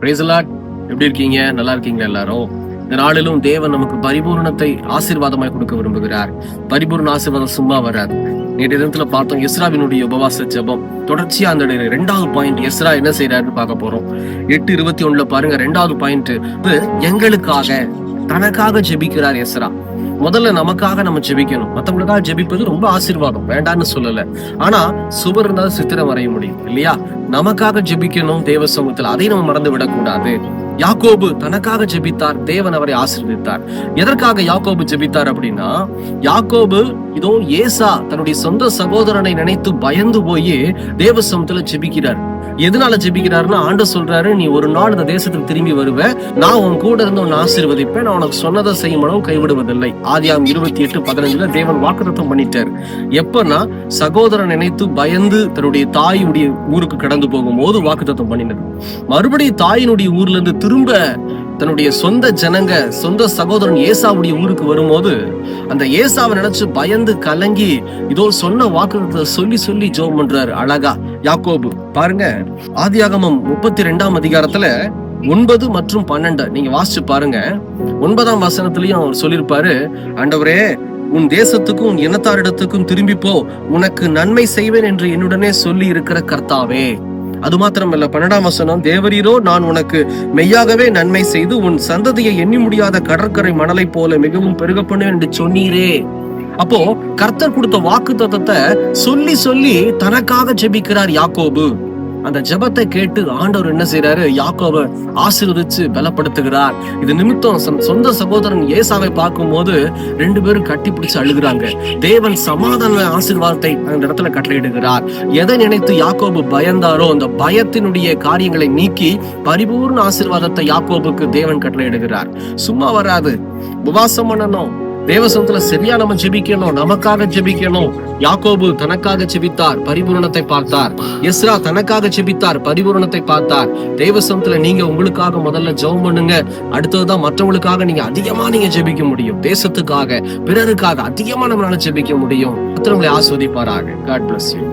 Praise the Lord. எப்படி இருக்கீங்க? நல்லா இருக்கீங்களா எல்லாரும்? இந்த நாளிலும் தேவன் நமக்கு பரிபூர்ணத்தை ஆசீர்வாதமாய் கொடுக்க விரும்புகிறார். பரிபூர்ண ஆசீர்வாதம் சும்மா வராது. நேற்றைய தினத்துல பார்த்தோம் எஸ்ராவினுடைய உபவாச ஜெபம். தொடர்ச்சியா அந்த 2வது பாயிண்ட் எஸ்ரா என்ன செய்யறாருன்னு பார்க்க போறோம். 8:21 பாருங்க. 2வது பாயிண்ட் எங்களுக்காக தனக்காக ஜெபிக்கிறார் எஸ்ரா. முதல்ல நமக்காக நம்ம ஜெபிக்கணும். மத்தவங்களுக்காக ஜெபிப்பது ரொம்ப ஆசீர்வாதம், வேண்டான்னு சொல்லல. ஆனா சுவர் இருந்தாலும் சித்திரம் வரைய முடியும் இல்லையா? நமக்காக ஜெபிக்கணும் தேவ சமூகத்தில். அதை நம்ம மறந்து விடக்கூடாது. யாக்கோபு தனக்காக ஜெபித்தார், தேவன் அவரை ஆசீர்வதித்தார். எதற்காக யாக்கோபு ஜெபித்தார் அப்படின்னா, யாக்கோபு இதோ ஏசா தன்னுடைய சொந்த சகோதரனை நினைத்து பயந்து போய் தேவ சமூகத்துல ஜெபிக்கிறார். எதனால ஜெபிக்கிறாருன்னா, ஆண்டவர் சொல்றாரு, நீ ஒரு நாள் இந்த தேசத்துக்கு திரும்பி வருவ, நான் உன் கூட இருந்து உன்னை ஆசீர்வதிப்பேன், நான் உனக்கு சொன்னதை செய்யும் அளவு கைவிடுவதில்லை. ஆதியாகமம் 28:15 தேவன் வாக்குத்தத்தம் பண்ணிட்டார். எப்பன்னா சகோதரன் நினைத்து பயந்து தன்னுடைய தாயுடைய ஊருக்கு கடந்து போகும்போது வாக்குத்தத்தம் பண்ணினது. மறுபடியும் தாயினுடைய ஊர்ல இருந்து திரும்ப தன்னுடைய சொந்த ஜனங்க, சொந்த சகோதரன் ஏசாவுடைய ஊருக்கு வரும்போது அந்த ஏசாவை நினைச்சு பயந்து கலங்கி இதோ சொன்ன வாக்குத்தத்தை சொல்லி சொல்லி ஜெபம் பண்றாரு அழகா யாக்கோபு. பாருங்க, ஆதியாகமம் 32ஆம் அதிகாரத்துல 9 மற்றும் 12 நீங்க வாசிச்சு பாருங்க. 9ஆம் வசனத்திலையும் அவர் சொல்லியிருப்பாரு, ஆண்டவரே உன் தேசத்துக்கும் உன் இனத்தாரிடத்துக்கும் திரும்பி போ, உனக்கு நன்மை செய்வேன் என்று என்னுடனே சொல்லி இருக்கிற கர்த்தாவே. அது மாத்திரமல்ல, 12ஆம் வசனம், தேவரீரோ நான் உனக்கு மெய்யாகவே நன்மை செய்து உன் சந்ததியை எண்ணி முடியாத கடற்கரை மணலை போல மிகவும் பெருக பண்ணுவேன் என்று சொன்னீரே. அப்போ கர்த்தர் கொடுத்த வாக்குத்தத்தத்தை சொல்லி சொல்லி தனக்காக ஜெபிக்கிறார் யாக்கோபு. அந்த ஜெபத்தை கேட்டு ஆண்டவர் என்ன செய்யறாரு? யாக்கோபை ஆசீர்வதிச்சு பலப்படுத்துகிறார். இது நிமித்தம் சொந்த சகோதரன் ஏசாவை பார்க்கும் போது 2 பேரும் கட்டி பிடிச்சு அழுகிறாங்க. தேவன் சமாதான ஆசீர்வாதத்தை அந்த இடத்துல கட்டளையிடுகிறார். எதை நினைத்து யாக்கோபு பயந்தாரோ அந்த பயத்தினுடைய காரியங்களை நீக்கி பரிபூர்ண ஆசீர்வாதத்தை யாக்கோபுக்கு தேவன் கட்டளையிடுகிறார். சும்மா வராது. உபவாசம் பண்ணணும், தேவசத்துல சரியா நம்ம ஜெபிக்கணும், நமக்காக ஜெபிக்கணும். யாக்கோபு தனக்காக ஜெபித்தார், பரிபூரணத்தை பார்த்தார். எஸ்ரா தனக்காக ஜெபித்தார், பரிபூரணத்தை பார்த்தார். தேவசத்துல நீங்க உங்களுக்காக முதல்ல ஜெபம் பண்ணுங்க. அடுத்ததுதான் மற்றவங்களுக்காக நீங்க அதிகமா ஜெபிக்க முடியும். தேசத்துக்காக, பிறருக்காக அதிகமா நம்மளால ஜெபிக்க முடியும். மற்றவங்களை ஆஸ்வதிப்பாராக. God bless you.